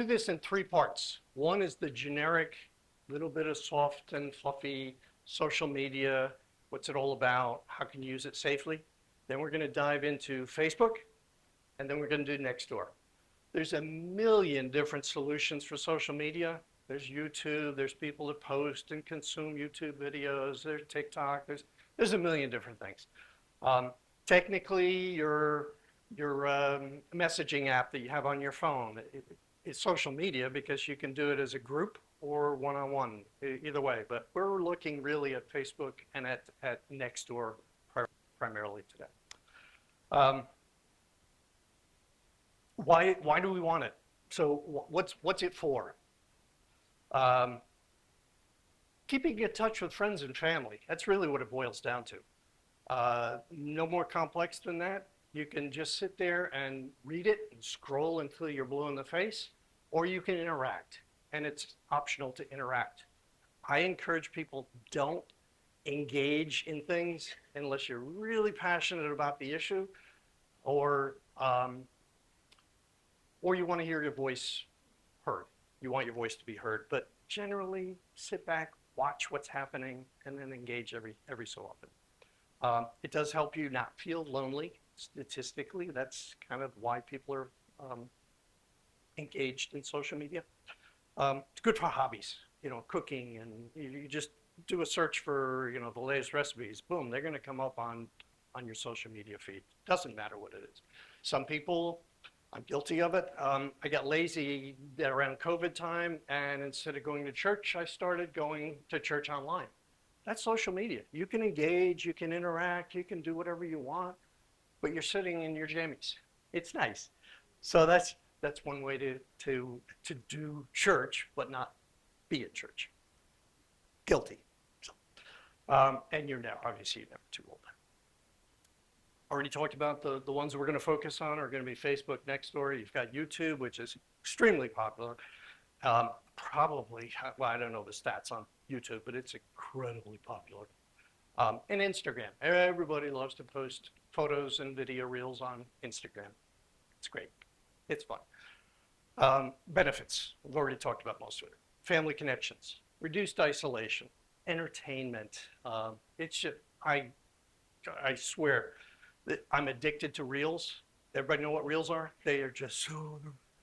do this in three parts. One is the generic, little bit of soft and fluffy social media. What's it all about? How can you use it safely? Then we're going to dive into Facebook, and then we're going to do Nextdoor. There's a million different solutions for social media. There's YouTube, there's people that post and consume YouTube videos, there's TikTok, there's a million different things. Technically, your messaging app that you have on your phone is social media because you can do it as a group or one-on-one, either way. But we're looking really at Facebook and at Nextdoor primarily today. Why do we want it? So what's it for? Keeping in touch with friends and family. That's really what it boils down to. No more complex than that. You can just sit there and read it and scroll until you're blue in the face, or you can interact, and it's optional to interact. I encourage people, don't engage in things unless you're really passionate about the issue, or you want to hear your voice heard. You want your voice to be heard, but generally sit back, watch what's happening, and then engage every so often. It does help you not feel lonely. Statistically, that's kind of why people are engaged in social media. It's good for hobbies, cooking, and you just do a search for, the latest recipes. Boom, they're going to come up on your social media feed. Doesn't matter what it is. Some people, I'm guilty of it. I got lazy around COVID time, and instead of going to church, I started going to church online. That's social media. You can engage, you can interact, you can do whatever you want, but you're sitting in your jammies. It's nice. So that's one way to do church, but not be at church. Guilty. So, and obviously you're never too old. Already talked about the ones that we're going to focus on are going to be Facebook, Nextdoor. You've got YouTube, which is extremely popular. Probably, well, I don't know the stats on YouTube, but it's incredibly popular. And Instagram. Everybody loves to post photos and video reels on Instagram. It's great. It's fun. Benefits. We've already talked about most of it. Family connections, reduced isolation, entertainment. It's just, I swear that I'm addicted to reels. Everybody know what reels are? They are just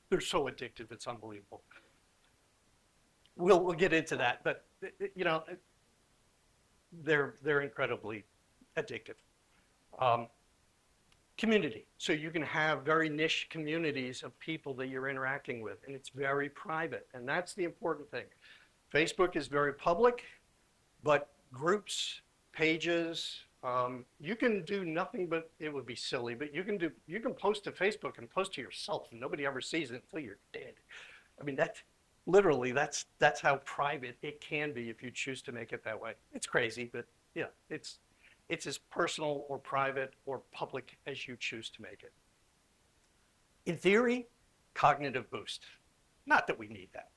they're so addictive. It's unbelievable. We'll get into that, but they're incredibly addictive. Community. So you can have very niche communities of people that you're interacting with, and it's very private, and that's the important thing. Facebook is very public, but groups, pages, you can do nothing but, it would be silly, but you can post to Facebook and post to yourself, and nobody ever sees it until you're dead. I mean, literally, that's how private it can be if you choose to make it that way. It's crazy, but yeah, it's as personal or private or public as you choose to make it. In theory, cognitive boost. Not that we need that.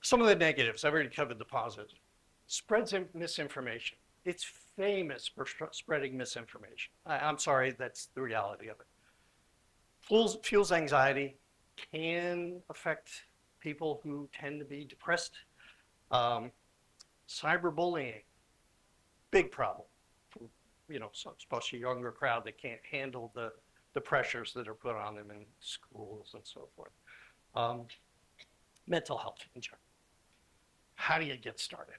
Some of the negatives, I've already covered the positives. Spreads misinformation. It's famous for spreading misinformation. I'm sorry, that's the reality of it. Fuels anxiety, can affect people who tend to be depressed. Cyberbullying, big problem. Especially a younger crowd that can't handle the pressures that are put on them in schools and so forth. Mental health in general. How do you get started?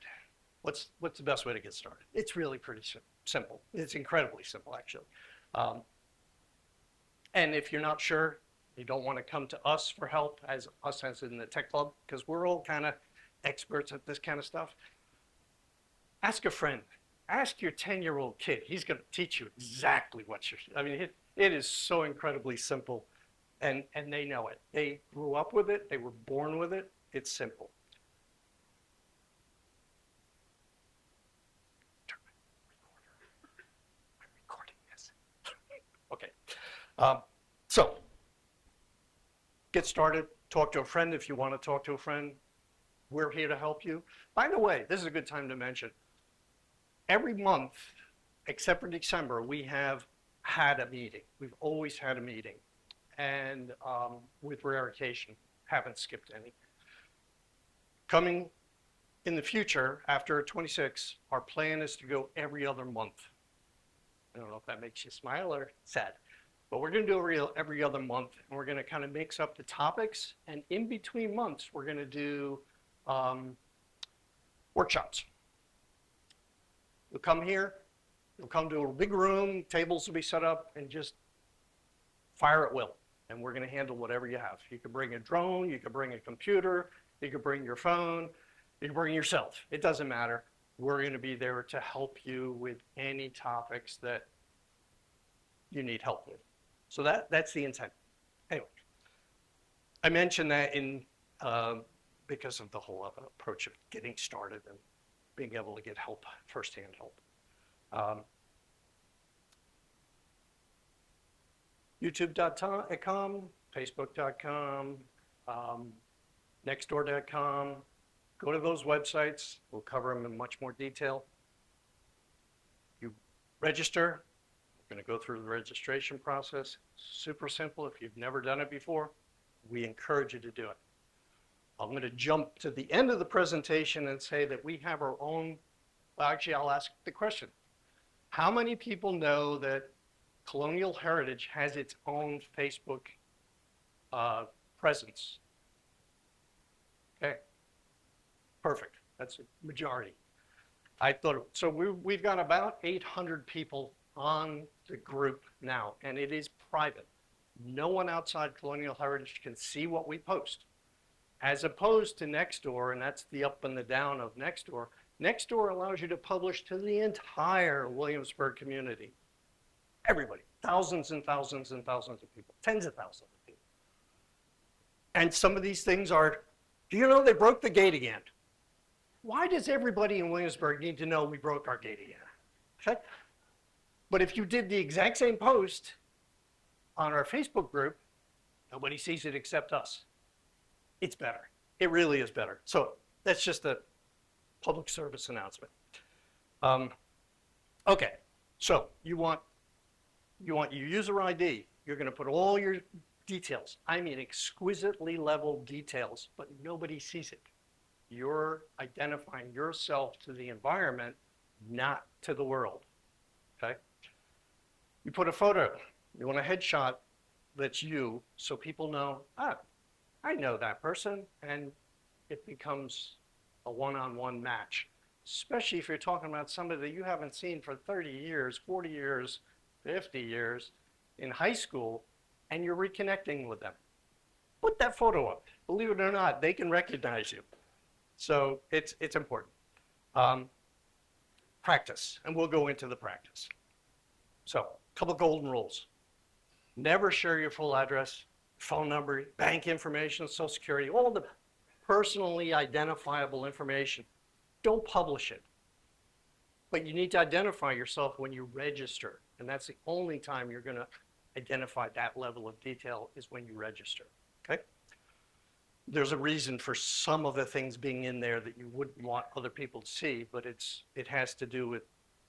What's the best way to get started? It's really pretty simple. It's incredibly simple, actually. And if you're not sure, you don't want to come to us for help, as in the Tech Club, because we're all kind of experts at this kind of stuff. Ask a friend. Ask your 10-year-old kid. He's going to teach you exactly what it is so incredibly simple, and they know it. They grew up with it. They were born with it. It's simple. Turn my recorder. I'm recording this. Okay. So, get started. Talk to a friend if you want to talk to a friend. We're here to help you. By the way, this is a good time to mention, every month, except for December, we have had a meeting. We've always had a meeting, and with Rare Occasion. haven't skipped any. Coming in the future, after 26, our plan is to go every other month. I don't know if that makes you smile or sad, but we're going to do every other month, and we're going to kind of mix up the topics. And in between months, we're going to do workshops. You'll come here, you'll come to a big room, tables will be set up, and just fire at will. And we're going to handle whatever you have. You can bring a drone, you can bring a computer, you can bring your phone, you can bring yourself. It doesn't matter. We're going to be there to help you with any topics that you need help with. So that's the intent. Anyway, I mentioned that because of the whole approach of getting started and being able to get help, firsthand help. YouTube.com, Facebook.com, Nextdoor.com. Go to those websites. We'll cover them in much more detail. You register. We're going to go through the registration process. Super simple. If you've never done it before, we encourage you to do it. I'm going to jump to the end of the presentation and say that we have our own, well, actually, I'll ask the question. How many people know that Colonial Heritage has its own Facebook presence? Okay, perfect. That's a majority. I thought, so we've got about 800 people on the group now, and it is private. No one outside Colonial Heritage can see what we post. As opposed to Nextdoor, and that's the up and the down of Nextdoor. Nextdoor allows you to publish to the entire Williamsburg community. Everybody, thousands and thousands and thousands of people, tens of thousands of people. And some of these things are, do you know they broke the gate again? Why does everybody in Williamsburg need to know we broke our gate again? Okay? But if you did the exact same post on our Facebook group, nobody sees it except us. It's better. It really is better. So that's just a public service announcement. Okay, so you want your user ID. You're going to put all your details. I mean exquisitely leveled details, but nobody sees it. You're identifying yourself to the environment, not to the world. Okay? You put a photo. You want a headshot that's you, so people know, I know that person, and it becomes a one-on-one match, especially if you're talking about somebody that you haven't seen for 30 years, 40 years, 50 years in high school, and you're reconnecting with them. Put that photo up. Believe it or not, they can recognize you. So it's important. Practice, and we'll go into the practice. So a couple golden rules. Never share your full address, phone number, bank information, Social Security, all the personally identifiable information. Don't publish it. But you need to identify yourself when you register. And that's the only time you're going to identify that level of detail is when you register. Okay? There's a reason for some of the things being in there that you wouldn't want other people to see, but it has to do with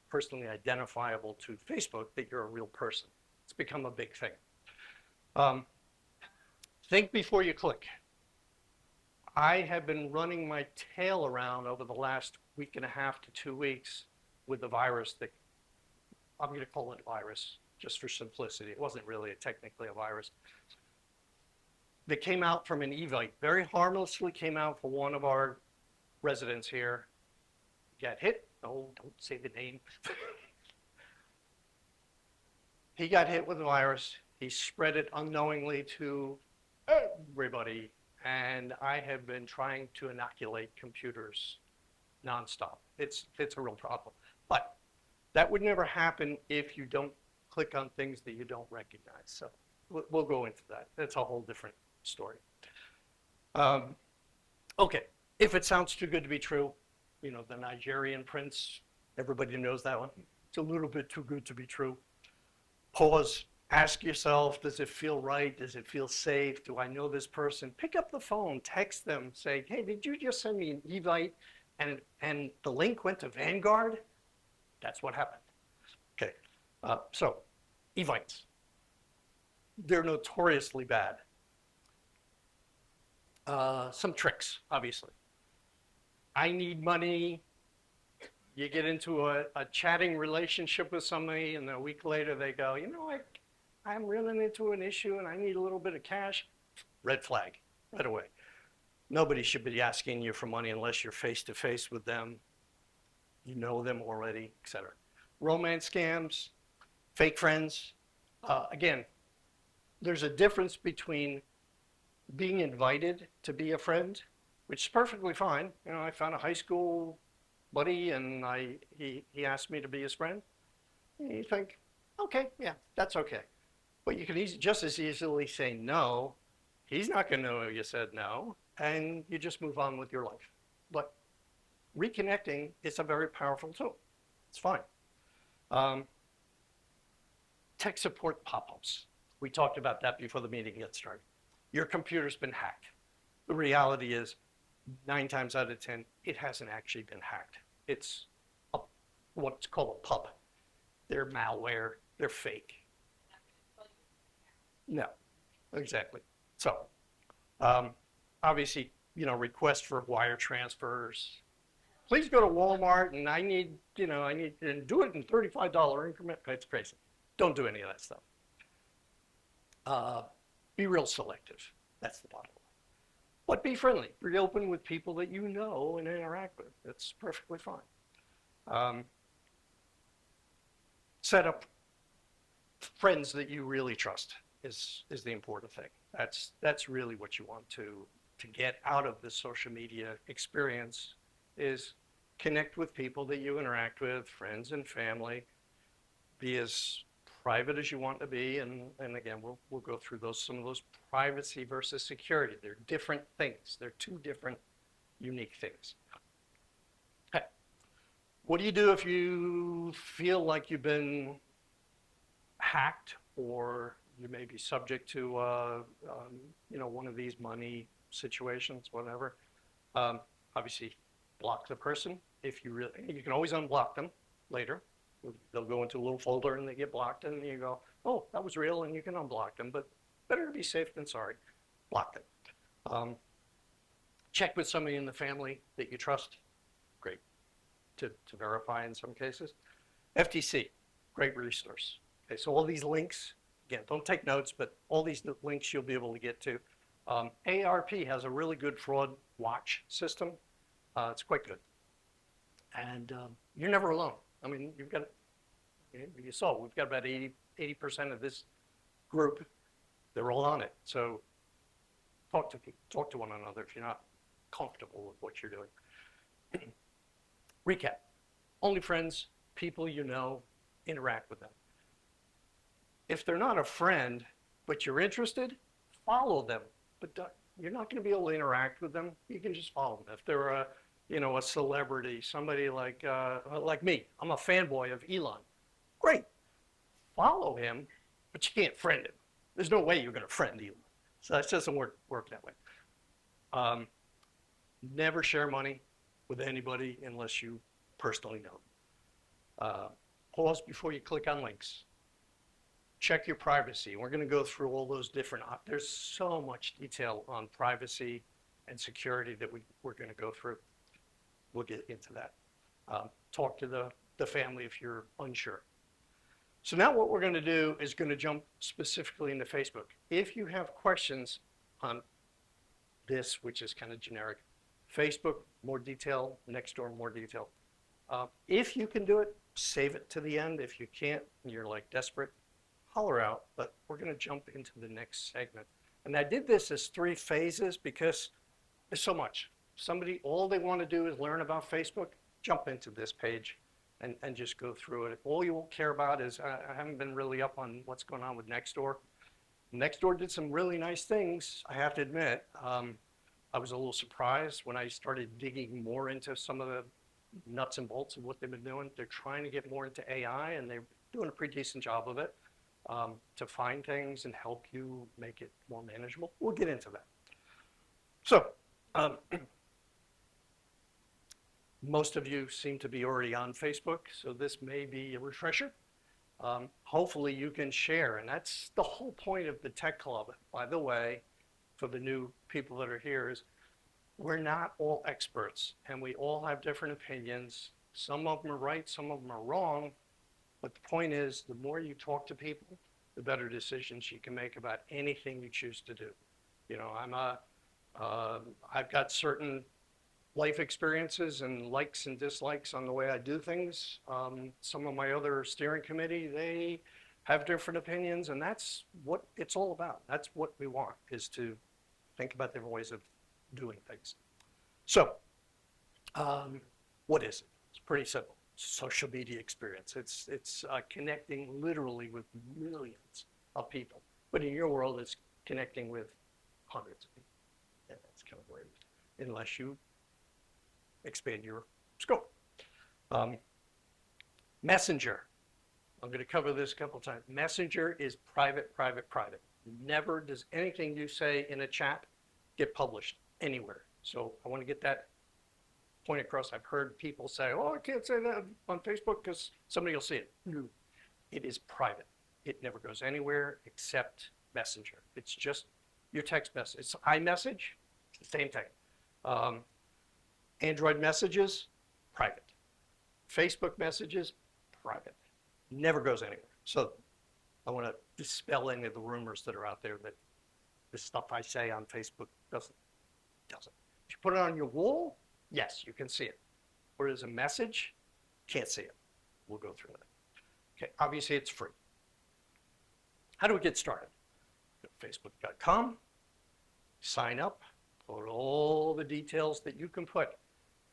personally identifiable to Facebook that you're a real person. It's become a big thing. Think before you click. I have been running my tail around over the last week and a half to 2 weeks with the virus that I'm going to call it virus just for simplicity. It wasn't really technically a virus. That came out from an Evite, very harmlessly came out for one of our residents here. Got hit. Oh, don't say the name. He got hit with the virus. He spread it unknowingly to everybody. And I have been trying to inoculate computers nonstop. It's a real problem. But that would never happen if you don't click on things that you don't recognize. So we'll go into that. That's a whole different story. Okay, if it sounds too good to be true, you know, the Nigerian prince, everybody knows that one. It's a little bit too good to be true. Pause, ask yourself, does it feel right? Does it feel safe? Do I know this person? Pick up the phone, text them, say, hey, did you just send me an Evite and the link went to Vanguard? That's what happened. Okay, so Evites, they're notoriously bad. Some tricks, obviously. I need money. You get into a chatting relationship with somebody, and a week later they go, I'm running into an issue and I need a little bit of cash. Red flag, right away. Nobody should be asking you for money unless you're face to face with them. You know them already, etc. Romance scams, fake friends. Again, there's a difference between being invited to be a friend, which is perfectly fine. I found a high school buddy and he asked me to be his friend. And you think, okay, yeah, that's okay. But you can just as easily say no. He's not going to know you said no, and you just move on with your life. But reconnecting is a very powerful tool. It's fine. Tech support pop-ups. We talked about that before the meeting got started. Your computer's been hacked. The reality is 9 times out of 10, it hasn't actually been hacked. It's what's called a pub. They're malware, they're fake. No, exactly. So, obviously, request for wire transfers. Please go to Walmart and I need and do it in $35 increment. It's crazy. Don't do any of that stuff. Be real selective. That's the bottom line. But be friendly. Be open with people that you know and interact with. That's perfectly fine. Set up friends that you really trust is the important thing. That's really what you want to get out of the social media experience is connect with people that you interact with, friends and family. Be as private as you want to be, and again, we'll go through some of those privacy versus security. They're different things. They're 2 different unique things. Okay. What do you do if you feel like you've been hacked or you may be subject to one of these money situations, whatever? Obviously, block the person. If you can always unblock them later. They'll go into a little folder and they get blocked, and you go, oh, that was real, and you can unblock them. But better to be safe than sorry. Block them. Check with somebody in the family that you trust. Great. To verify in some cases. FTC, great resource. Okay, so all these links, again, don't take notes, but all these links you'll be able to get to. AARP has a really good fraud watch system. It's quite good. And you're never alone. I mean, you saw, we've got about 80% of this group, they're all on it. So talk to one another if you're not comfortable with what you're doing. Recap, only friends, people you know, interact with them. If they're not a friend, but you're interested, follow them. But you're not going to be able to interact with them. You can just follow them. If they're a celebrity, somebody like me, I'm a fanboy of Elon. Great, follow him, but you can't friend him. There's no way you're going to friend Elon. So that doesn't work that way. Never share money with anybody unless you personally know. Pause before you click on links. Check your privacy. We're going to go through all those different, there's so much detail on privacy and security that we're going to go through. We'll get into that. Talk to the family if you're unsure. So now what we're going to do is going to jump specifically into Facebook. If you have questions on this, which is kind of generic, Facebook, more detail, Nextdoor, more detail. If you can do it, save it to the end. If you can't, and you're like desperate, holler out, but we're going to jump into the next segment. And I did this as 3 phases because there's so much. All they want to do is learn about Facebook, jump into this page and just go through it. All you will care about is, I haven't been really up on what's going on with Nextdoor. Nextdoor did some really nice things, I have to admit. I was a little surprised when I started digging more into some of the nuts and bolts of what they've been doing. They're trying to get more into AI, and they're doing a pretty decent job of it to find things and help you make it more manageable. We'll get into that. So, most of you seem to be already on Facebook, so this may be a refresher. Hopefully you can share, and that's the whole point of the Tech Club. By the way, for the new people that are here is we're not all experts, and we all have different opinions. Some of them are right, some of them are wrong. But the point is, the more you talk to people, the better decisions you can make about anything you choose to do. You know, I've got certain life experiences and likes and dislikes on the way I do things. Some of my other steering committee, they have different opinions, and that's what it's all about. That's what we want, is to think about different ways of doing things. So, what is it? It's pretty simple. Social media experience. It's connecting literally with millions of people. But in your world, it's connecting with hundreds of people. Yeah, that's kind of weird, unless you expand your scope. Messenger. I'm going to cover this a couple times. Messenger is private, private, private. Never does anything you say in a chat get published anywhere. So I want to get that point across. I've heard people say, oh, I can't say that on Facebook because somebody will see it. No, it is private. It never goes anywhere except Messenger. It's just your text message. It's iMessage, it's the same thing. Android messages, private. Facebook messages, private. Never goes anywhere. So I want to dispel any of the rumors that are out there that the stuff I say on Facebook doesn't. If you put it on your wall, yes, you can see it. Or as a message, can't see it. We'll go through that. Okay, obviously it's free. How do we get started? Go to facebook.com, sign up, put all the details that you can put.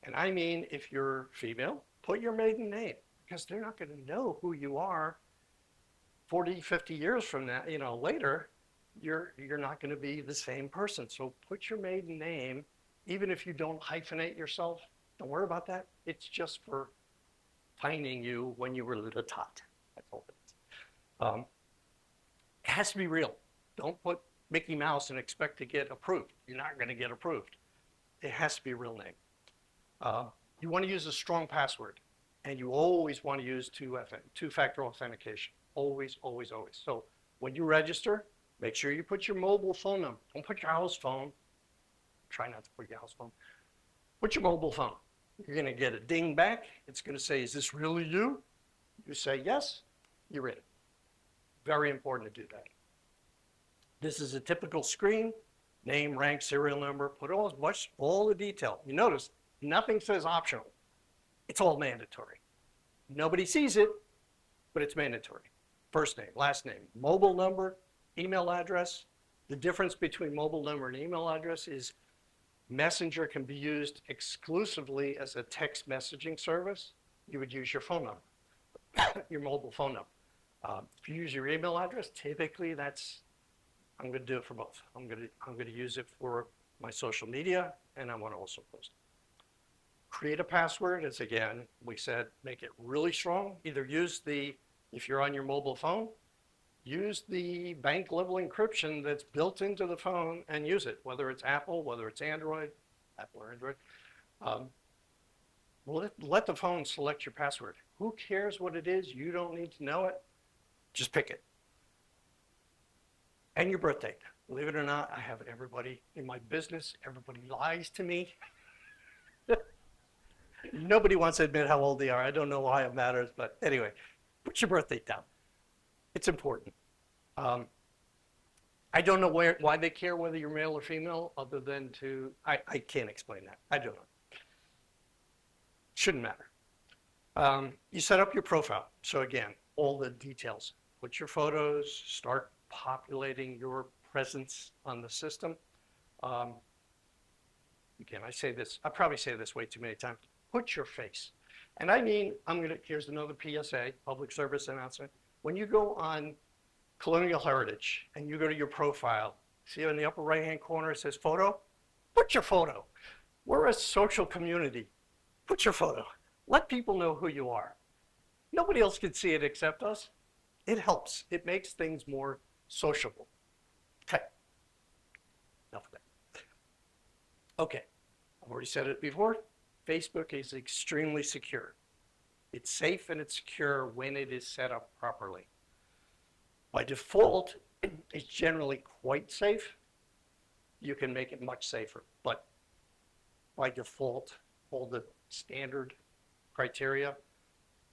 And I mean, if you're female, put your maiden name, because they're not going to know who you are 40, 50 years from now, later. You're not going to be the same person. So put your maiden name, even if you don't hyphenate yourself. Don't worry about that. It's just for finding you when you were a little tot. That's all it is. It has to be real. Don't put Mickey Mouse and expect to get approved. You're not going to get approved. It has to be a real name. You want to use a strong password, and you always want to use two-factor authentication. Always, always, always. So when you register, make sure you put your mobile phone number. Don't put your house phone. Try not to put your house phone. Put your mobile phone. You're going to get a ding back. It's going to say, is this really you? You say yes, you're in. Very important to do that. This is a typical screen. Name, rank, serial number. Put all the detail. You notice nothing says optional. It's all mandatory. Nobody sees it, but it's mandatory. First name, last name, mobile number, email address. The difference between mobile number and email address is Messenger can be used exclusively as a text messaging service. You would use your phone number, your mobile phone number. If you use your email address, typically I'm going to do it for both. I'm going to use it for my social media, and I want to also post it. Create a password. As again, we said, make it really strong. Either if you're on your mobile phone, use the bank level encryption that's built into the phone and use it, whether it's Apple, whether it's Apple or Android. Let the phone select your password. Who cares what it is? You don't need to know it. Just pick it. And your birth date. Believe it or not, I have everybody in my business, everybody lies to me. Nobody wants to admit how old they are. I don't know why it matters, but anyway, put your birth date down. It's important. I don't know why they care whether you're male or female, other than I can't explain that. I don't know. Shouldn't matter. You set up your profile. So again, all the details. Put your photos, start populating your presence on the system. Again, I probably say this way too many times. Put your face. And I mean, here's another PSA, public service announcement. When you go on Colonial Heritage and you go to your profile, see in the upper right-hand corner it says photo? Put your photo. We're a social community. Put your photo. Let people know who you are. Nobody else can see it except us. It helps. It makes things more sociable. Okay. Enough of that. Okay. I've already said it before. Facebook is extremely secure. It's safe and it's secure when it is set up properly. By default, it's generally quite safe. you can make it much safer. But by default, all the standard criteria,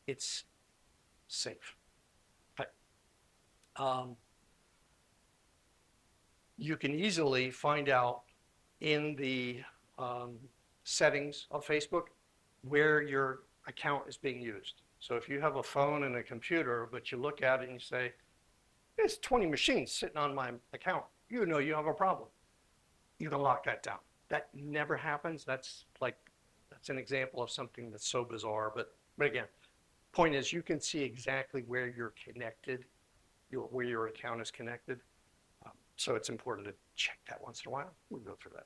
it's safe. Okay. You can easily find out in the settings of Facebook where your account is being used. So if you have a phone and a computer, but you look at it and you say, there's 20 machines sitting on my account, you know you have a problem. You can lock that down. That never happens. That's an example of something that's so bizarre. But again, point is you can see exactly where you're connected, where your account is connected. So it's important to check that once in a while. We'll go through that.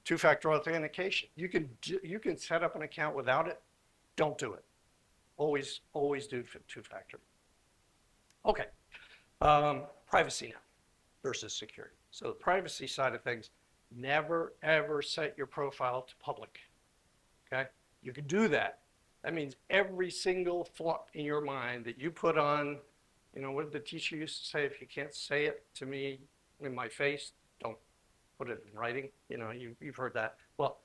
Two-factor authentication. You can set up an account without it. Don't do it. Always do two-factor. Okay. Privacy now versus security. So the privacy side of things, never ever set your profile to public. Okay? You can do that. That means every single thought in your mind that you put on, what did the teacher used to say? If you can't say it to me in my face, don't put it in writing. You've heard that. Well,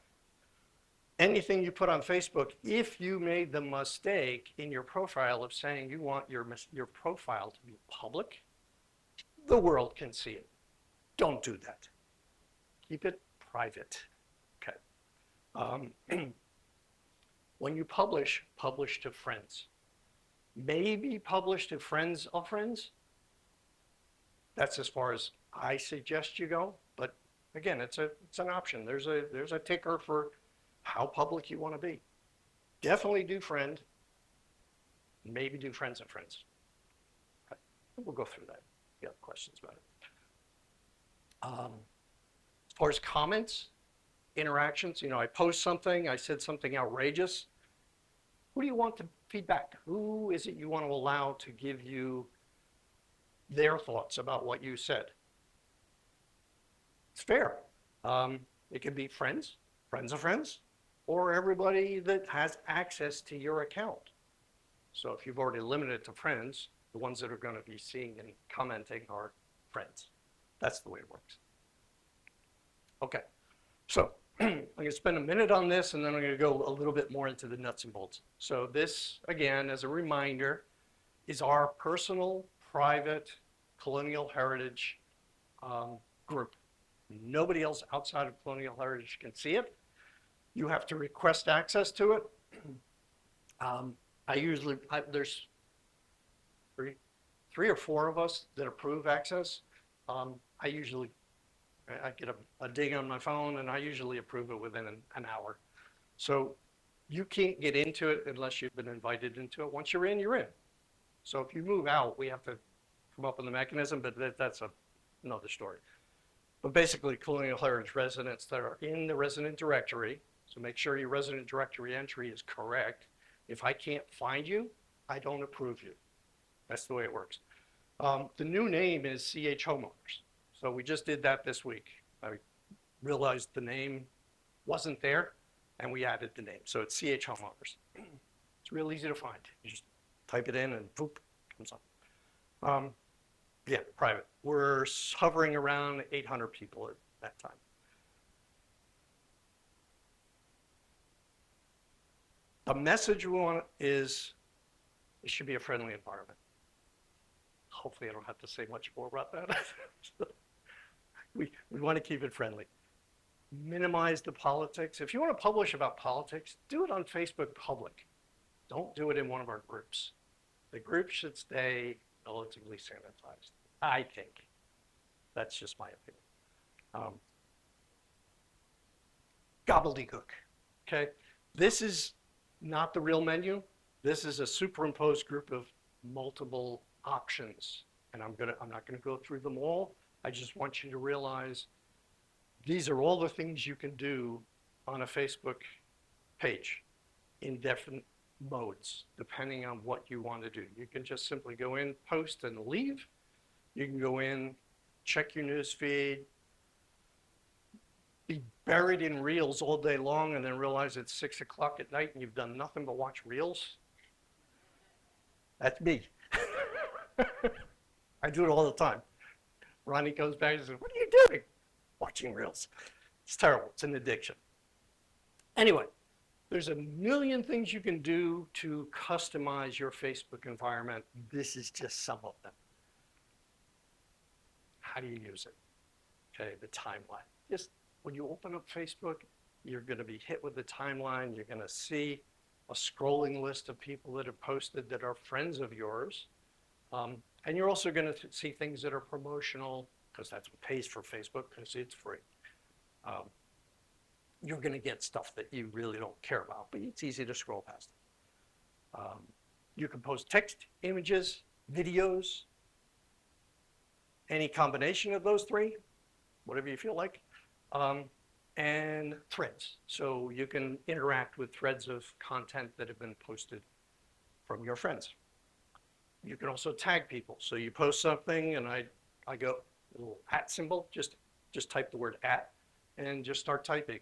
anything you put on Facebook, if you made the mistake in your profile of saying you want your profile to be public, the world can see it. Don't do that. Keep it private. Okay. When you publish to friends. Maybe publish to friends of friends. That's as far as I suggest you go. But again, it's an option. There's a ticker for how public you want to be. Definitely do friend. Maybe do friends of friends. Okay. We'll go through that. If you have questions about it. As far as comments, interactions, I post something, I said something outrageous. Who do you want to feedback? Who is it you want to allow to give you their thoughts about what you said? It's fair. It could be friends of friends, or everybody that has access to your account. So if you've already limited it to friends, the ones that are going to be seeing and commenting are friends. That's the way it works. Okay, so I'm going to spend a minute on this, and then I'm going to go a little bit more into the nuts and bolts. So this, again, as a reminder, is our personal, private, Colonial Heritage group. Nobody else outside of Colonial Heritage can see it. You have to request access to it. There's three or four of us that approve access. I get a ding on my phone, and I usually approve it within an hour. So you can't get into it unless you've been invited into it. Once you're in, you're in. So if you move out, we have to come up with a mechanism, but that's another story. But basically, Colonial Heritage residents that are in the resident directory, so make sure your resident directory entry is correct. If I can't find you, I don't approve you. That's the way it works. The new name is CH Homeowners. So we just did that this week. I realized the name wasn't there, and we added the name. So it's CH Homeowners. It's real easy to find. You just type it in, and boop, it comes up. Yeah, private. We're hovering around 800 people at that time. The message we want is it should be a friendly environment. Hopefully I don't have to say much more about that. We want to keep it friendly. Minimize the politics. If you want to publish about politics, do it on Facebook public. Don't do it in one of our groups. The group should stay relatively sanitized, I think. That's just my opinion. Gobbledygook, okay? This is not the real menu. This is a superimposed group of multiple options. And I'm not gonna go through them all. I just want you to realize these are all the things you can do on a Facebook page in different modes, depending on what you want to do. You can just simply go in, post, and leave. You can go in, check your news feed, be buried in reels all day long, and then realize it's 6 o'clock at night and you've done nothing but watch reels. That's me. I do it all the time. Ronnie comes back and says, "What are you doing?" watching reels. It's terrible. It's an addiction. Anyway, there's a million things you can do to customize your Facebook environment. This is just some of them. How do you use it? Okay, the timeline. Just when you open up Facebook, you're going to be hit with the timeline. You're going to see a scrolling list of people that have posted that are friends of yours. And you're also going to see things that are promotional, because that's what pays for Facebook, because it's free. You're going to get stuff that you really don't care about, but it's easy to scroll past it. You can post text, images, videos, any combination of those three, whatever you feel like, and threads. So you can interact with threads of content that have been posted from your friends. You can also tag people. So you post something and I go, a little @ symbol, just type the word @ and just start typing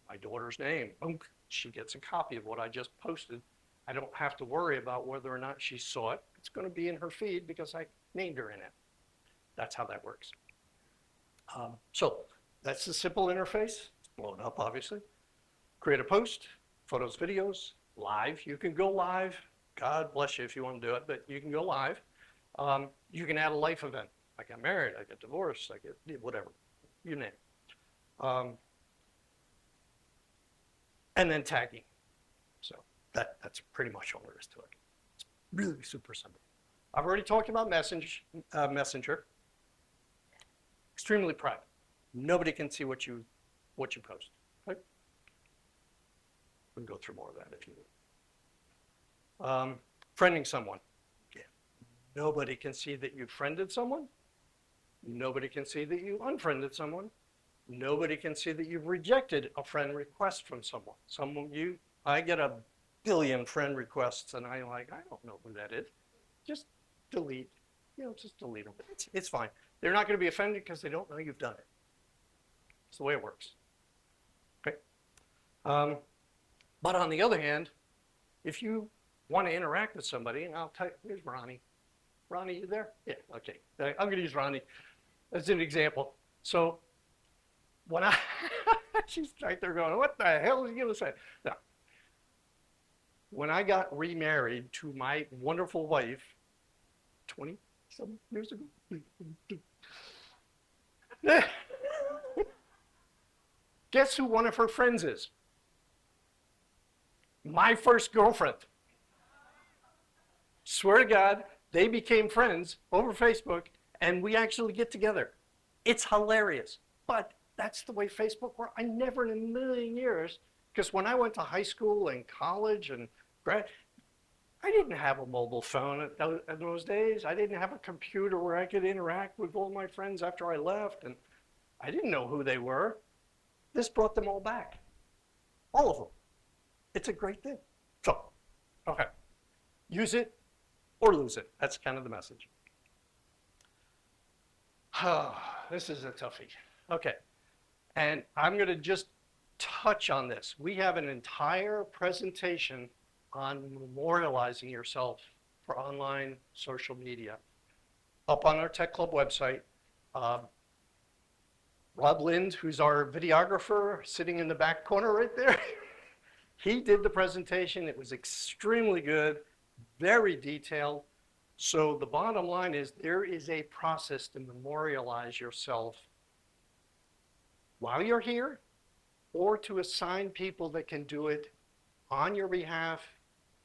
my daughter's name. Boom, she gets a copy of what I just posted. I don't have to worry about whether or not she saw it. It's going to be in her feed because I named her in it. That's how that works. So that's the simple interface. It's blown up, obviously. Create a post, photos, videos, live. You can go live. God bless you if you want to do it, but you can go live. You can add a life event. I got married, I got divorced, I get whatever, you name it. And then tagging. So that's pretty much all there is to it. It's really super simple. I've already talked about Messenger. Extremely private. Nobody can see what you post. Right? We can go through more of that if you need. Friending someone. Yeah. Nobody can see that you friended someone. Nobody can see that you unfriended someone. Nobody can see that you've rejected a friend request from someone. I get a billion friend requests and I don't know who that is. Just delete, just delete them. It's fine. They're not going to be offended because they don't know you've done it. It's the way it works. Okay. But on the other hand, if you want to interact with somebody, and I'll tell you, here's Ronnie. Ronnie, you there? Yeah, okay. I'm going to use Ronnie as an example. So when she's right there going, what the hell is he going to say? Now, when I got remarried to my wonderful wife 20-some years ago, guess who one of her friends is? My first girlfriend. Swear to God, they became friends over Facebook, and we actually get together. It's hilarious, but that's the way Facebook works. I never in a million years, because when I went to high school and college and grad, I didn't have a mobile phone in those days. I didn't have a computer where I could interact with all my friends after I left, and I didn't know who they were. This brought them all back, all of them. It's a great thing. So, okay, use it or lose it. That's kind of the message. This is a toughie. Okay, and I'm going to just touch on this. We have an entire presentation on memorializing yourself for online social media up on our Tech Club website. Rob Lind, who's our videographer, sitting in the back corner right there, he did the presentation. It was extremely good, very detailed. So the bottom line is there is a process to memorialize yourself while you're here, or to assign people that can do it on your behalf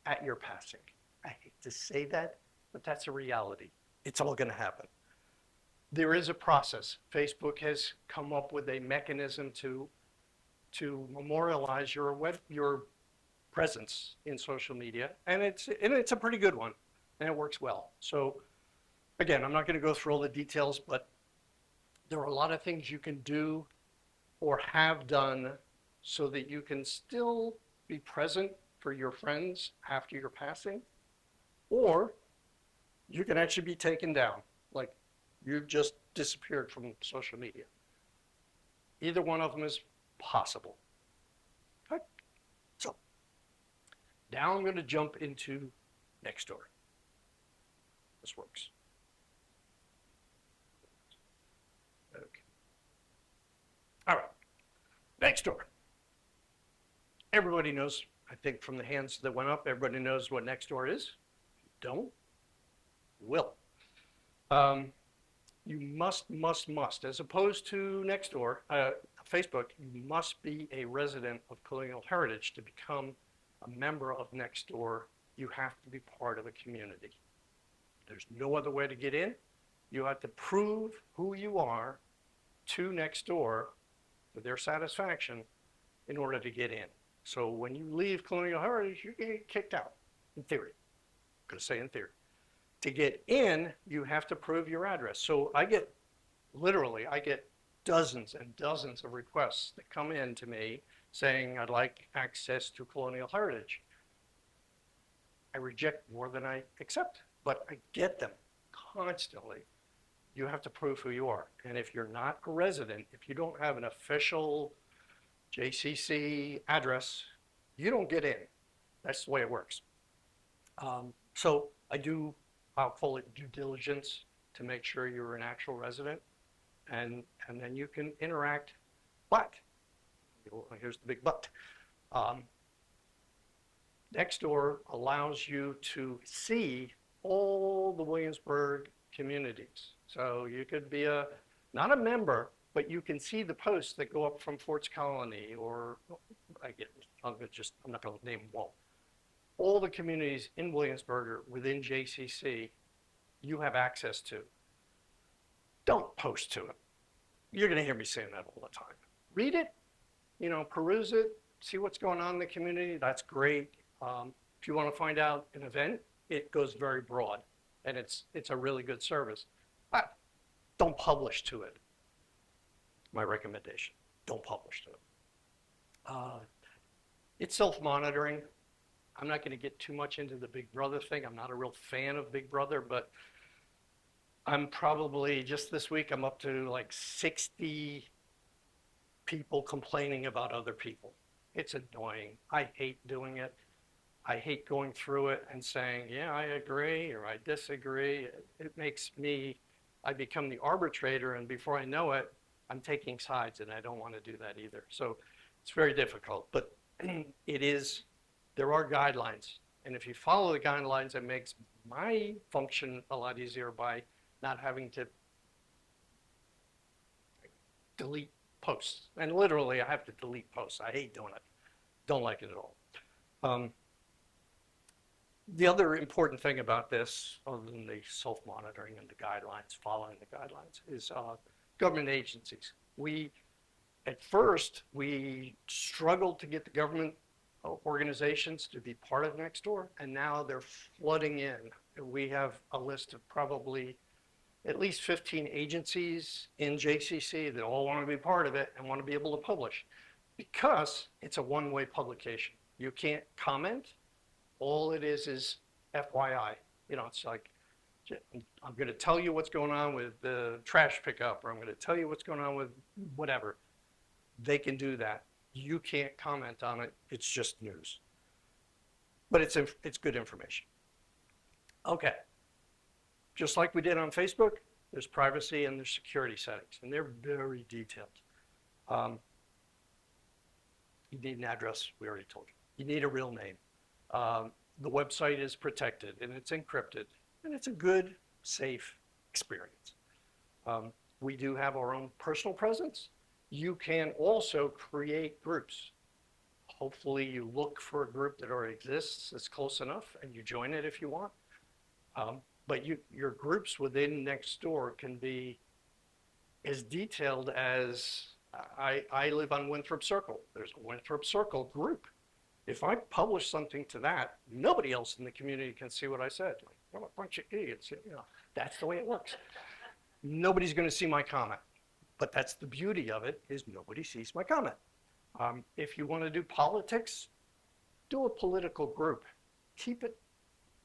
at your passing. I hate to say that, but that's a reality. It's all going to happen. There is a process. Facebook has come up with a mechanism to memorialize your presence in social media, and it's a pretty good one, and it works well. So again, I'm not going to go through all the details, but there are a lot of things you can do or have done so that you can still be present for your friends after your passing, or you can actually be taken down, like you've just disappeared from social media. Either one of them is possible. Okay. So now I'm going to jump into Nextdoor. This works. Okay. Next door. Everybody knows, I think from the hands that went up, everybody knows what Nextdoor is. Don't? Will. You must, as opposed to Nextdoor, Facebook, you must be a resident of Colonial Heritage to become a member of Nextdoor. You have to be part of a community. There's no other way to get in. You have to prove who you are to Nextdoor for their satisfaction in order to get in. So when you leave Colonial Heritage, you get kicked out, in theory. I'm gonna say in theory. To get in, you have to prove your address. So I get dozens and dozens of requests that come in to me saying, I'd like access to Colonial Heritage. I reject more than I accept, but I get them constantly. You have to prove who you are. And if you're not a resident, if you don't have an official JCC address, you don't get in. That's the way it works. So I'll call it due diligence to make sure you're an actual resident, and then you can interact. But here's the big but. Nextdoor allows you to see all the Williamsburg communities. So you could be not a member, but you can see the posts that go up from Forts Colony, or I'm not going to name them all the communities in Williamsburg or within JCC, you have access to. Don't post to it. You're going to hear me saying that all the time. Read it, peruse it, see what's going on in the community. That's great. If you want to find out an event, it goes very broad, and it's a really good service. But don't publish to it. My recommendation: don't publish to it. It's self-monitoring. I'm not going to get too much into the Big Brother thing. I'm not a real fan of Big Brother, but I'm probably, just this week, I'm up to like 60 people complaining about other people. It's annoying. I hate doing it. I hate going through it and saying, yeah, I agree or I disagree. It makes I become the arbitrator, and before I know it, I'm taking sides, and I don't want to do that either. So it's very difficult, but there are guidelines. And if you follow the guidelines, it makes my function a lot easier by not having to delete posts. And literally, I have to delete posts. I hate doing it. Don't like it at all. The other important thing about this, other than the self-monitoring and the guidelines, following the guidelines, is government agencies. At first, we struggled to get the government organizations to be part of Nextdoor, and now they're flooding in. We have a list of probably at least 15 agencies in JCC that all want to be part of it and want to be able to publish, because it's a one-way publication. You can't comment. All it is FYI. It's like, I'm going to tell you what's going on with the trash pickup, or I'm going to tell you what's going on with whatever. They can do that. You can't comment on it. It's just news. But it's good information. Okay. Just like we did on Facebook, there's privacy and there's security settings, and they're very detailed. You need an address, we already told you. You need a real name. The website is protected and it's encrypted, and it's a good, safe experience. We do have our own personal presence. You can also create groups. Hopefully you look for a group that already exists that's close enough, and you join it if you want. But your groups within Nextdoor can be as detailed as, I live on Winthrop Circle. There's a Winthrop Circle group. If I publish something to that, nobody else in the community can see what I said. Like, what a bunch of idiots. That's the way it works. Nobody's going to see my comment. But that's the beauty of it, is nobody sees my comment. If you want to do politics, do a political group. Keep it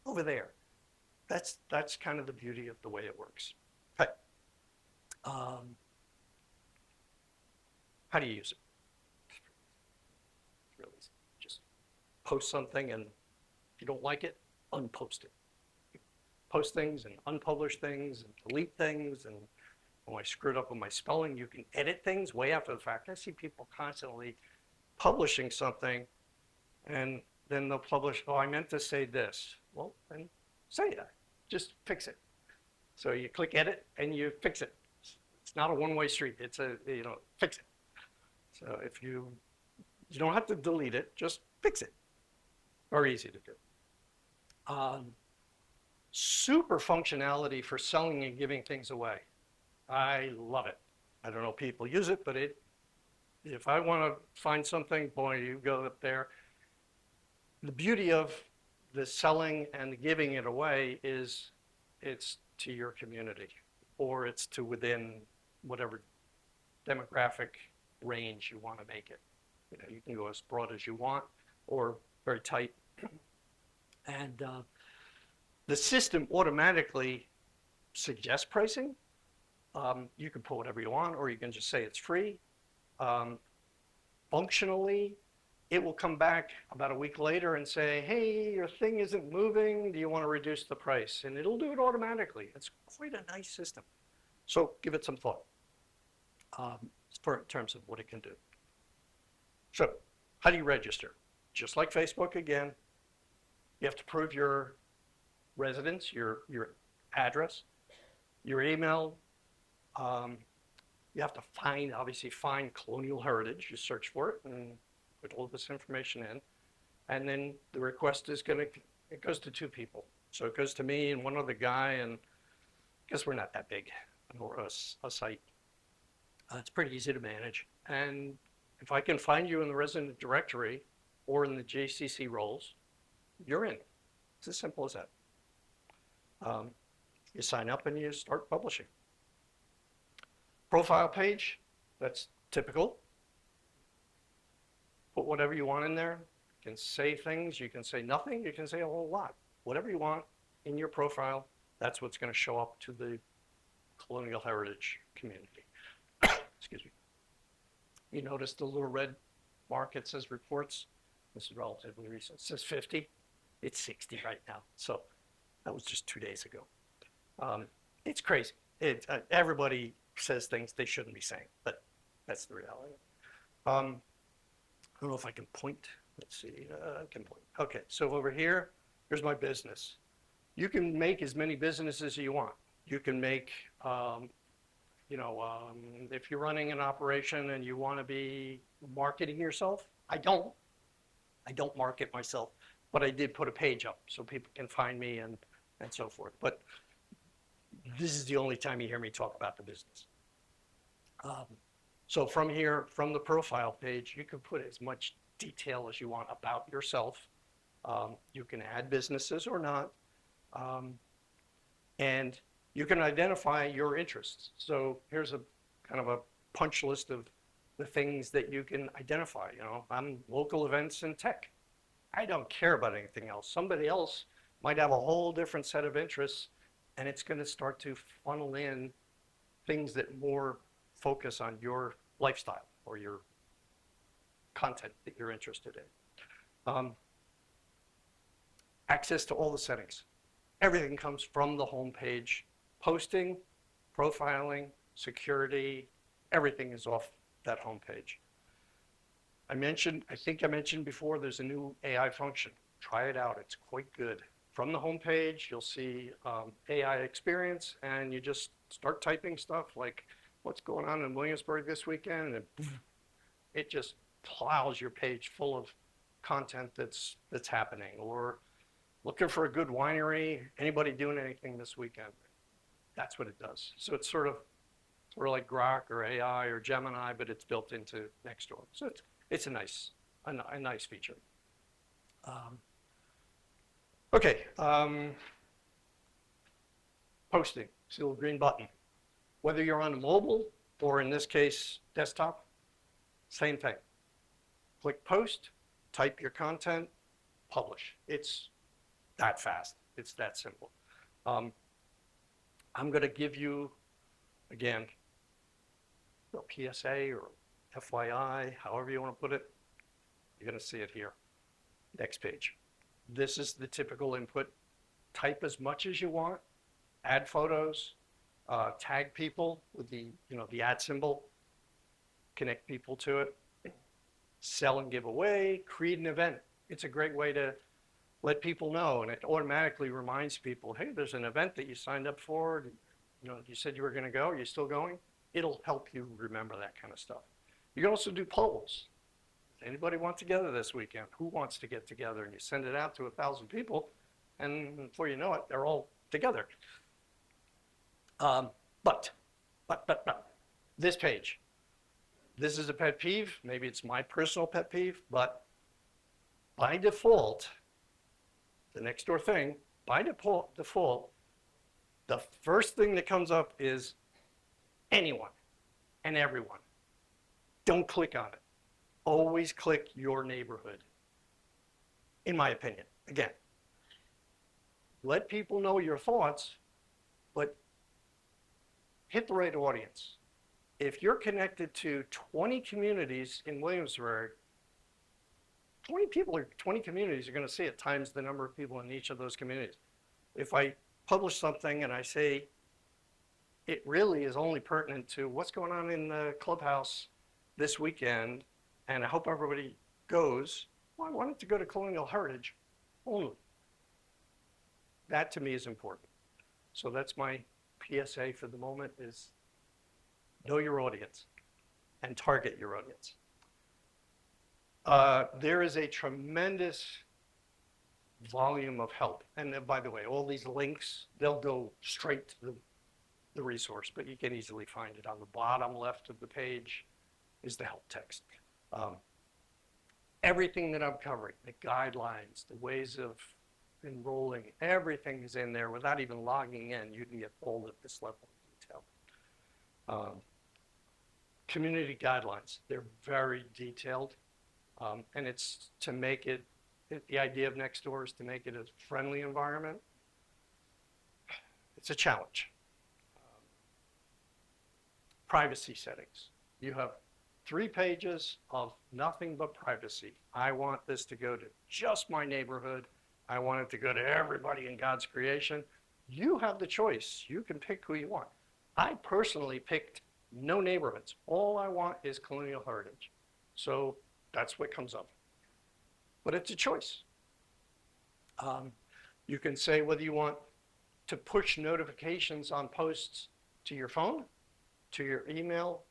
over there. That's kind of the beauty of the way it works. Okay. How do you use it? It's really easy. Just post something, and if you don't like it, unpost it. Post things and unpublish things and delete things, and Oh, I screwed up with my spelling. You can edit things way after the fact. I see people constantly publishing something and then they'll publish, oh, I meant to say this. Well, then say that. Just fix it. So you click edit and you fix it. It's not a one-way street. It's a, fix it. So if you don't have to delete it, just fix it. Very easy to do. Super functionality for selling and giving things away. I love it. I don't know if people use it, but if I want to find something, boy, you go up there. The beauty of the selling and the giving it away is it's to your community, or it's to within whatever demographic range you want to make it. You can go as broad as you want or very tight. And the system automatically suggests pricing. You can put whatever you want, or you can just say it's free. Functionally, it will come back about a week later and say, hey, your thing isn't moving. Do you want to reduce the price? And it'll do it automatically. It's quite a nice system. So give it some thought in terms of what it can do. So how do you register? Just like Facebook again, you have to prove your residence, your address, your email. You have to obviously find Colonial Heritage. You search for it and put all this information in. And then the request is it goes to two people. So it goes to me and one other guy, and I guess we're not that big, or a site. It's pretty easy to manage. And if I can find you in the resident directory or in the JCC roles, you're in. It's as simple as that. You sign up and you start publishing. Profile page, that's typical. Put whatever you want in there. You can say things, you can say nothing, you can say a whole lot. Whatever you want in your profile, that's what's going to show up to the Colonial Heritage community. Excuse me. You notice the little red mark, it says reports. This is relatively recent. It says 50. It's 60 right now. So that was just 2 days ago. It's crazy. Everybody says things they shouldn't be saying, but that's the reality. I don't know if I can point. Let's see. I can point. Okay, so over here, here's my business. You can make as many businesses as you want. You can make, if you're running an operation and you want to be marketing yourself, I don't market myself, but I did put a page up so people can find me and so forth. But this is the only time you hear me talk about the business. So from here, from the profile page, you can put as much detail as you want about yourself. You can add businesses or not. And you can identify your interests. So here's a kind of a punch list of the things that you can identify. I'm local events and tech. I don't care about anything else. Somebody else might have a whole different set of interests, and it's going to start to funnel in things that more focus on your lifestyle or your content that you're interested in. Access to all the settings. Everything comes from the home page. Posting, profiling, security, everything is off that home page. I think I mentioned before, there's a new AI function. Try it out, it's quite good. From the home page, you'll see AI experience, and you just start typing stuff like, what's going on in Williamsburg this weekend? And it just plows your page full of content that's happening. Or looking for a good winery, anybody doing anything this weekend? That's what it does. So it's sort of like Grok or AI or Gemini, but it's built into Nextdoor. So it's a nice feature. Okay, posting. See the little green button. Whether you're on mobile or in this case desktop, same thing. Click post, type your content, publish. It's that fast. It's that simple. I'm going to give you, again, a PSA or FYI, however you want to put it. You're going to see it here. Next page. This is the typical input. Type as much as you want. Add photos. Tag people with the @ symbol, connect people to it, sell and give away, create an event. It's a great way to let people know, and it automatically reminds people, hey, there's an event that you signed up for. You said you were going to go. Are you still going? It'll help you remember that kind of stuff. You can also do polls. Anybody want together this weekend? Who wants to get together? And you send it out to 1,000 people, and before you know it, they're all together. But, this page, this is a pet peeve. Maybe it's my personal pet peeve, but by default, the Nextdoor thing, by default, the first thing that comes up is anyone and everyone. Don't click on it. Always click your neighborhood, in my opinion. Again, let people know your thoughts, but hit the right audience. If you're connected to 20 communities in Williamsburg, 20 people or 20 communities are going to see it times the number of people in each of those communities. If I publish something and I say it really is only pertinent to what's going on in the clubhouse this weekend, and I hope everybody goes, well, I wanted to go to Colonial Heritage only. That to me is important. So that's my PSA for the moment, is know your audience and target your audience. There is a tremendous volume of help. And by the way, all these links, they'll go straight to the resource, but you can easily find it. On the bottom left of the page is the help text. Everything that I'm covering, the guidelines, the ways of enrolling, everything is in there. Without even logging in, you can get all at this level of detail. Community guidelines, they're very detailed. And it's to make it, the idea of Nextdoor is to make it a friendly environment. It's a challenge. Privacy settings. You have 3 pages of nothing but privacy. I want this to go to just my neighborhood. I want it to go to everybody in God's creation. You have the choice. You can pick who you want. I personally picked no neighborhoods. All I want is Colonial Heritage. So that's what comes up. But it's a choice. You can say whether you want to push notifications on posts to your phone, to your email,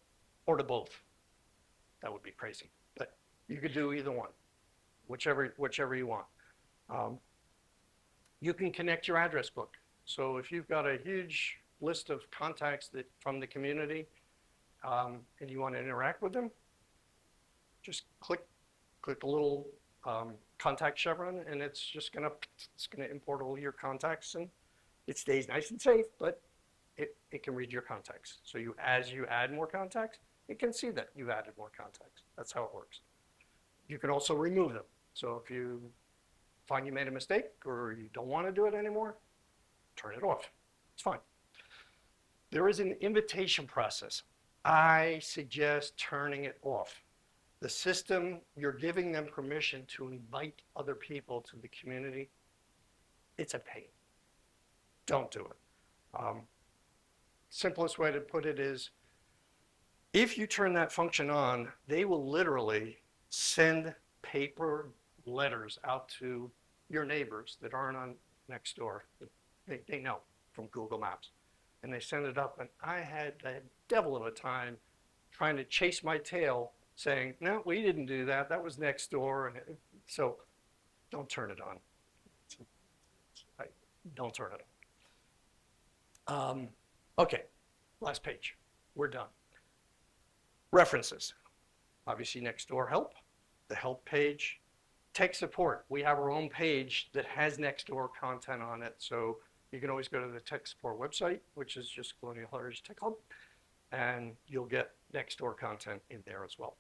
or to both. That would be crazy, but you could do either one, whichever you want. You can connect your address book. So if you've got a huge list of contacts from the community, and you want to interact with them, just click the little contact chevron, and it's gonna import all your contacts, and it stays nice and safe, but it can read your contacts. So as you add more contacts, it can see that you've added more contacts. That's how it works. You can also remove them. So if you find you made a mistake or you don't want to do it anymore, turn it off. It's fine. There is an invitation process. I suggest turning it off. The system, you're giving them permission to invite other people to the community. It's a pain. Don't do it. Simplest way to put it is, if you turn that function on, they will literally send paper letters out to your neighbors that aren't on Nextdoor. They know from Google Maps. And they send it up, and I had a devil of a time trying to chase my tail saying, no, we didn't do that. That was Nextdoor. And so don't turn it on. Don't turn it on. Okay, last page. We're done. References. Obviously, Nextdoor help, the help page. Tech support. We have our own page that has Nextdoor content on it. So you can always go to the tech support website, which is just Colonial Heritage Tech Hub, and you'll get Nextdoor content in there as well.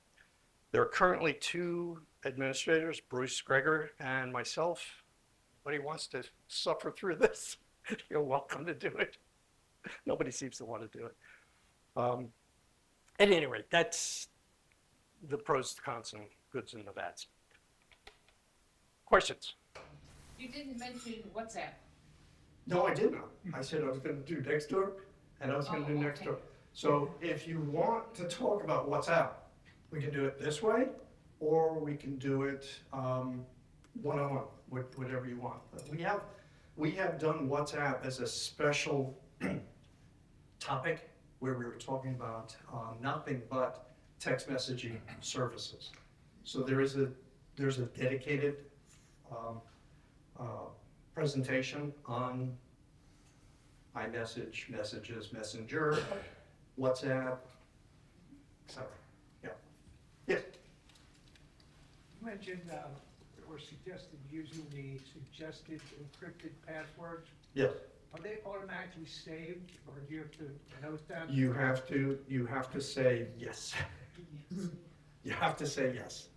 There are currently 2 administrators, Bruce Greger and myself. Anybody wants to suffer through this, you're welcome to do it. Nobody seems to want to do it. At any rate, that's the pros, cons, and goods and the bads. Questions? You didn't mention WhatsApp. No, I didn't. I said I was going to do Nextdoor, and I was gonna do next door. So if you want to talk about WhatsApp, we can do it this way, or we can do it one-on-one, whatever you want. But we have done WhatsApp as a special topic where we were talking about nothing but text messaging services. So there's a dedicated presentation on iMessage, Messages, Messenger, WhatsApp, etc. Yeah. Yes. You mentioned or suggested using the suggested encrypted passwords. Yes. Are they automatically saved, or do you have to note them? You have to say yes. You have to say yes.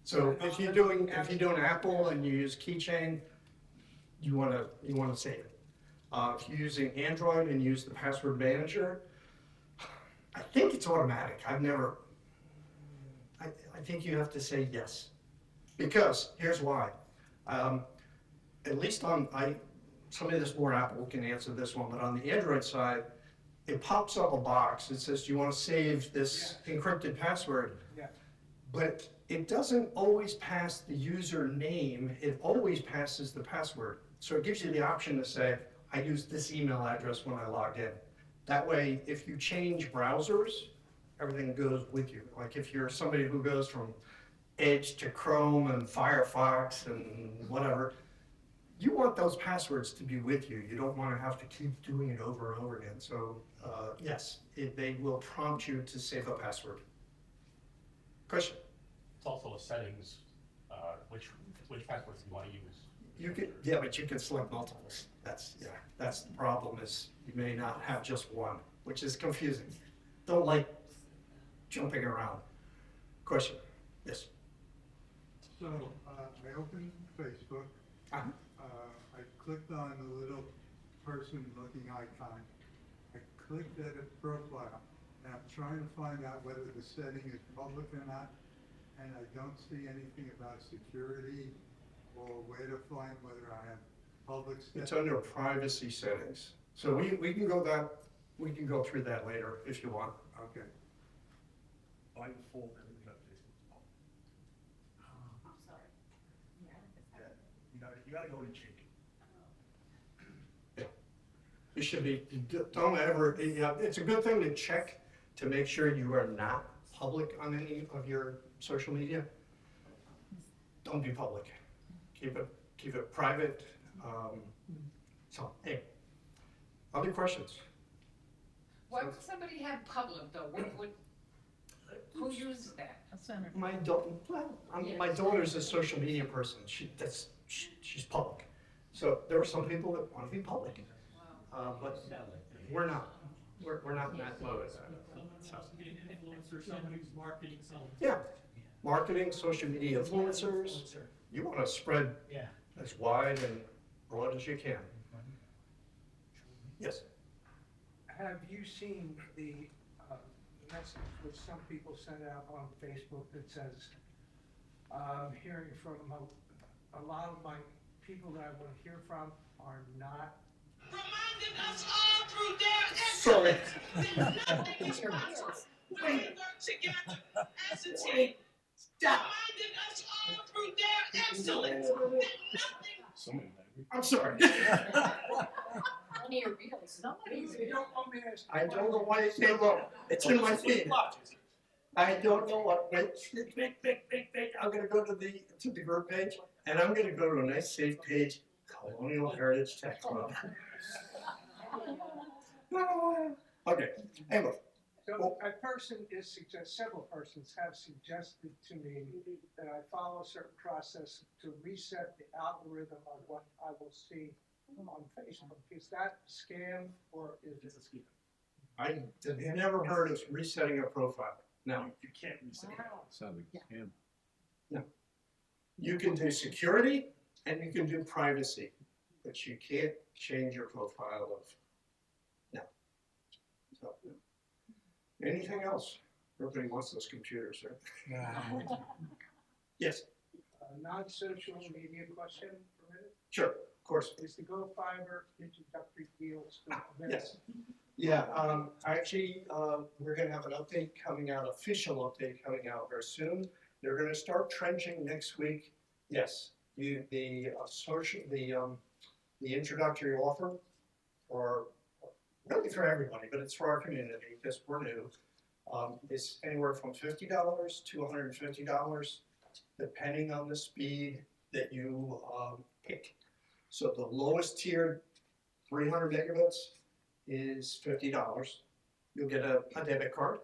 So if you're doing Apple and you use Keychain, you wanna save it. If you're using Android and use the password manager, I think it's automatic. I think you have to say yes. Because here's why. At least somebody that's more Apple can answer this one, but on the Android side, it pops up a box that says, do you want to save this encrypted password? Yeah. But it doesn't always pass the username, it always passes the password. So it gives you the option to say, I use this email address when I logged in. That way, if you change browsers, everything goes with you. Like if you're somebody who goes from Edge to Chrome and Firefox and whatever, you want those passwords to be with you. You don't want to have to keep doing it over and over again. So yes, they will prompt you to save a password. Question? It's also a settings, which passwords you want to use. You could, but you can select multiples. That's the problem is you may not have just one, which is confusing. Don't like jumping around. Question? Yes. So, I opened Facebook, I clicked on the little person looking icon, I clicked edit profile, and I'm trying to find out whether the setting is public or not, and I don't see anything about security or where to find whether I have public It's settings. under privacy settings. So we can go through that later if you want. Okay. By default, everything on Facebook. I'm sorry. You gotta go and change it. You should be, don't ever, it's a good thing to check to make sure you are not public on any of your social media. Don't be public. Keep it private. So, hey, other questions? Why would somebody have public though? Who uses that? My daughter's a social media person. She's public. So there are some people that want to be public, but we're not. We're not in that mode. Influencer, somebody who's marketing something. Yeah, marketing, social media influencers. You want to spread Yeah. as wide and broad as you can. Yes. Have you seen the message which some people send out on Facebook that says, hearing from a lot of my people that I want to hear from are not. Reminding us all through their Sorry. excellence that nothing is possible when we work together as a team. Reminding us all through their excellence that nothing. I'm sorry. One of your reels. You don't want me to. I don't know why it came up. It's in my feed. I don't know what. Wait. I'm gonna go to the group page, and I'm gonna go to a nice safe page, Colonial Heritage Tech Club. Okay. Anyway. So a person several persons have suggested to me that I follow a certain process to reset the algorithm on what I will see on Facebook. Is that scam or is it? It's a scheme. I have never heard of resetting a profile. No. You can't reset it. Wow. Sounds like a scam. No. You can do security and you can do privacy, but you can't change your profile of. No. So, anything else? Everybody wants those computers, right? Yes, Non-social media question permitted? sure. Of course. Is the Go Fiber introductory deal still available? Yes. Yeah, actually, we're gonna have an update coming out, official update coming out very soon. They're gonna start trenching next week. Yes, the introductory offer for, really for everybody, but it's for our community, because we're new, is anywhere from $50 to $150, depending on the speed that you, pick. So the lowest tiered, 300 megabits, is $50. You'll get a debit card.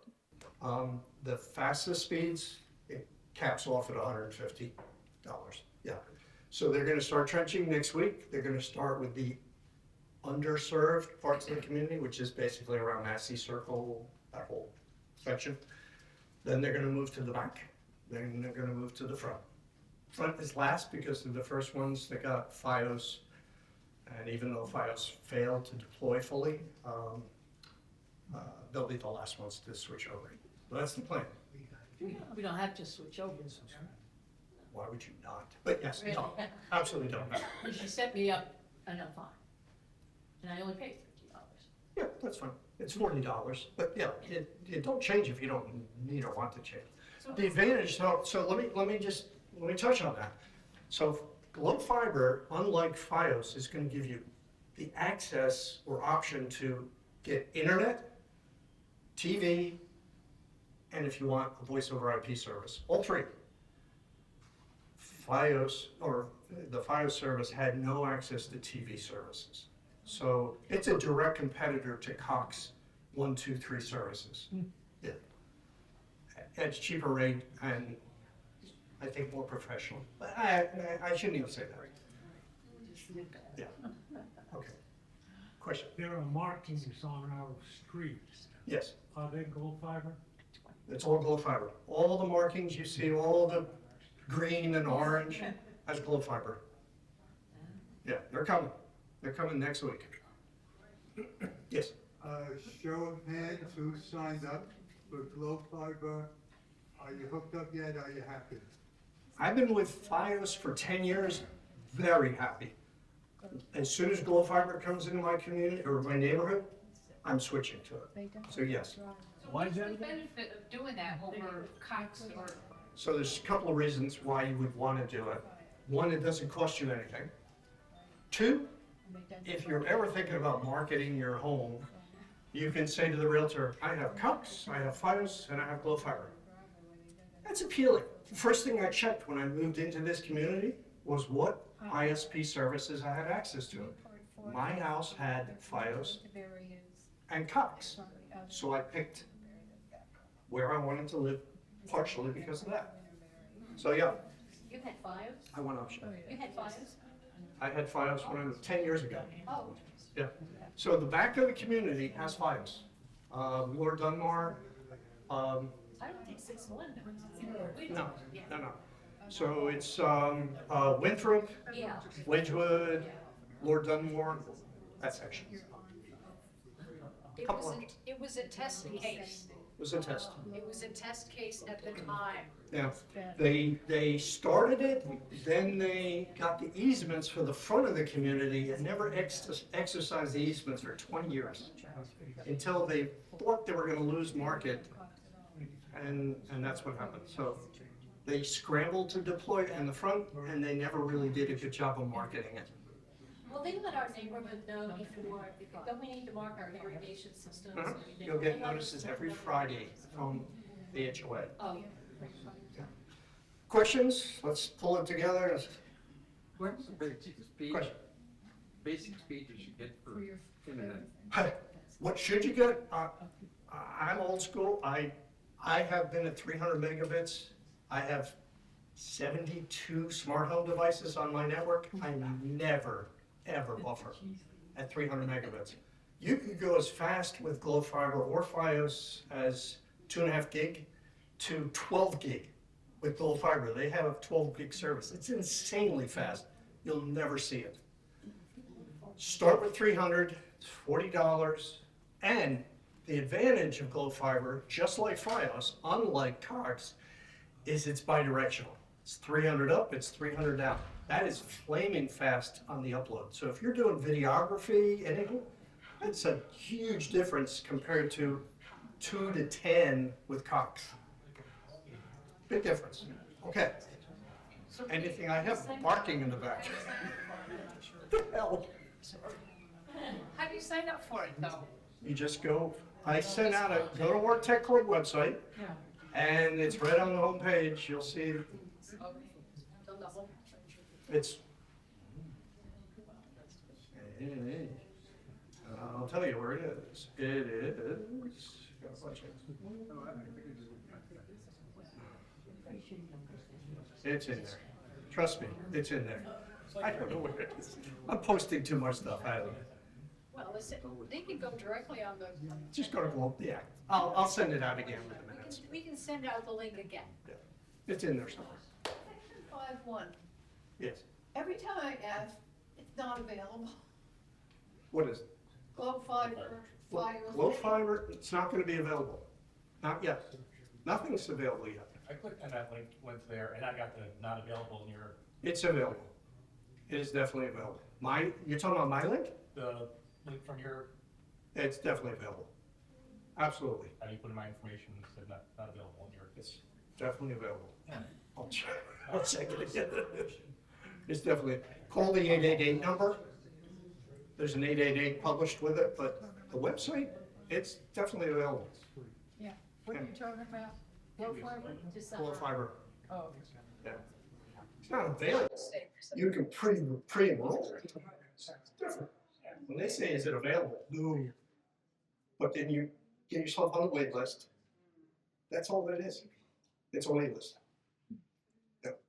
The fastest speeds, it caps off at $150. Yeah. So they're gonna start trenching next week. They're gonna start with the underserved parts of the community, which is basically around Massey Circle, that whole section. Then they're gonna move to the back. Then they're gonna move to the front. Front is last because they're the first ones that got FiOS. And even though FiOS failed to deploy fully, they'll be the last ones to switch over. But that's the plan. We don't have to switch over. Why would you not? But yes, no, absolutely don't. She set me up, and I'm fine. And I only paid $50. Yeah, that's fine. It's $40, but yeah, it don't change if you don't need or want to change. The advantage, so let me touch on that. So Glo Fiber, unlike FiOS, is going to give you the access or option to get internet, TV, and if you want a voice over IP service, all three. FiOS, or the FiOS service, had no access to TV services. So it's a direct competitor to Cox 1, 2, 3 services. Yeah. At a cheaper rate and I think more professional. But I shouldn't even say that. Yeah. Okay. Question? There are markings on our streets. Yes. Are they Gold Fiber? It's all Glo Fiber. All the markings you see, all the green and orange, that's Glo Fiber. Yeah, they're coming. They're coming next week. Yes. Show of hands, who signed up for Glo Fiber? Are you hooked up yet? Are you happy? I've been with FiOS for 10 years, very happy. As soon as Glo Fiber comes into my community or my neighborhood, I'm switching to it. So yes. What's the benefit of doing that over Cox or? So there's a couple of reasons why you would want to do it. One, it doesn't cost you anything. Two, if you're ever thinking about marketing your home, you can say to the realtor, I have Cox, I have FiOS, and I have Glo Fiber. That's appealing. The first thing I checked when I moved into this community was what ISP services I had access to. My house had FiOS and Cox, so I picked where I wanted to live, partially because of that. So yeah, You had FiOS? I went option. You had FiOS? I had FiOS when I was 10 years ago. Oh. Yeah. So the back of the community has FiOS. Lord Dunmore, I don't think 6-1. no. So it's Winthrop, Yeah. Wedgewood, Lord Dunmore, that section. Couple of- It was a test case. It was a test. It was a test case at the time. Yeah, they started it, then they got the easements for the front of the community and never exercised the easements for 20 years. Until they thought they were gonna lose market, and that's what happened. So they scrambled to deploy it in the front, and they never really did a good job of marketing it. Well, they let our neighborhood know before, don't we need to mark our irrigation systems? and everything? You'll get notices every Friday from the HOA. Oh, Questions? Let's pull it together. What's the basic speed, Question. basic speed you should get for internet? Hi, what should you get? I'm old school. I have been at 300 megabits. I have 72 smart home devices on my network. I never, ever buffer at 300 megabits. You can go as fast with Glo Fiber or FiOS as 2.5 gig to 12 gig with Glo Fiber. They have a 12 gig service. It's insanely fast. You'll never see it. Start with 300, it's $40, and the advantage of Glo Fiber, just like FiOS, unlike Cox, is it's bidirectional. It's 300 up, it's 300 down. That is flaming fast on the upload. So if you're doing videography, anything, that's a huge difference compared to 2 to 10 with Cox. Big difference. Okay. Anything, I have barking in the back. What the hell? How do you sign up for it though? You just go, I sent out go to Work Tech Corp website, and it's right on the homepage. You'll see it's. I'll tell you where it is. It is. It's in there. Trust me, it's in there. I don't know where it is. I'm posting too much stuff. I don't know. Well, they can go directly on the, Just go to Globe. Yeah, I'll send it out again in a minute. we can send out the link again. Yeah. It's in there somewhere. 5-1. Yes. Every time I ask, it's not available. What is it? Glow Fiber, Fire. Glow Fiber, it's not gonna be available. Not yet. Nothing's available yet. I clicked on that link, went there, and I got the not available near It's available. It is definitely available. You're talking about my link? the link from your, It's definitely available. Absolutely. I put in my information, it said not available in your. It's definitely available. I'll check it again. It's definitely, call the 888 number. There's an 888 published with it, but the website, it's definitely available. Yeah. What are you talking about? Glow fiber? Just Glow Fiber, Oh. yeah. It's not available. You can pre-enroll. It's different. When they say, is it available? No. But then you get yourself on the wait list. That's all that is. It's a wait list. Yep.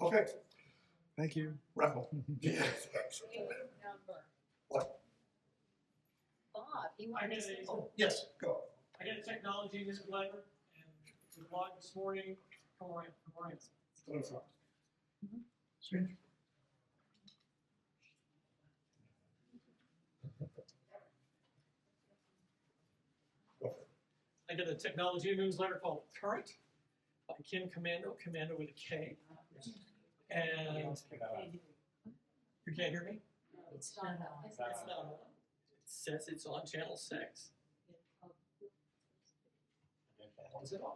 Okay. Thank you. Raffle. Yeah. What? Bob, he I wanted to. get a, Oh, yes, go. I get a technology newsletter and we logged this morning. Come on, come on. Go in front. Sweet. I get a technology newsletter called Current by Kim Commando, Commando with a K. And you can't hear me? It's not on. It's not on. It says it's on channel 6. Is it on?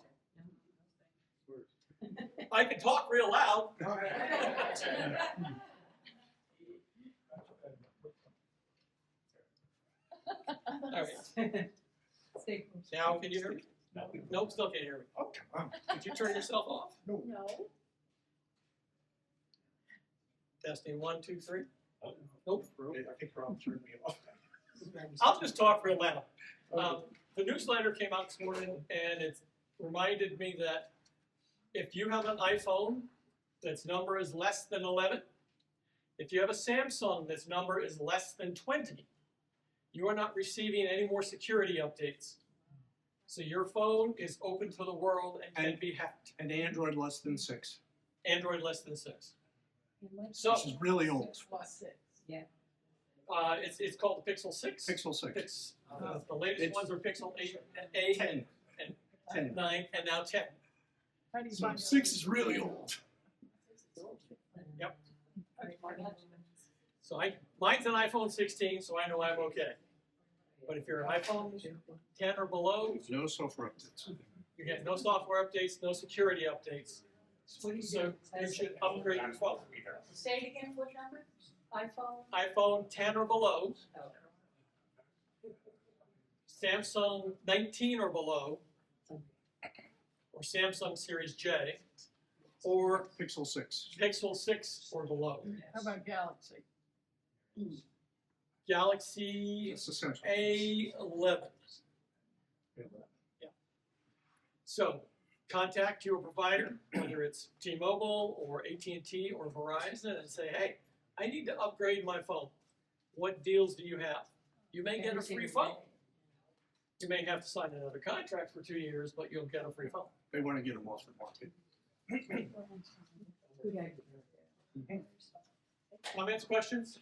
I can talk real loud. All right. Now, can you hear me? Nope, still can't hear me. Oh, come on. Did you turn yourself off? No. Testing 1, 2, 3. Nope. I think Rob turned me off. I'll just talk real loud. The newsletter came out this morning and it reminded me that if you have an iPhone that's number is less than 11, if you have a Samsung that's number is less than 20, you are not receiving any more security updates. So your phone is open to the world and can be hacked. And Android less than 6. Android less than 6. So This is really old. Yeah. it's called the Pixel 6. Pixel 6. It's, the latest It's- ones are Pixel 8, 10. and 10. 9, and now 10. So 6 is really old. Yep. So mine's an iPhone 16, so I know I'm okay. But if you're an iPhone 10 or below, No software updates. you get no software updates, no security updates. So you should upgrade your phone. Say it again, what number? iPhone? iPhone 10 or below, Samsung 19 or below, or Samsung Series J, or Pixel 6. Pixel 6 or below. How about Galaxy? Galaxy That's the Samsung. A11. Yeah. So contact your provider, whether it's T-Mobile or AT&T or Verizon, and say, hey, I need to upgrade my phone. What deals do you have? You may get a free phone. You may have to sign another contract for 2 years, but you'll get a free phone. They want to get them off the market. Comments, questions?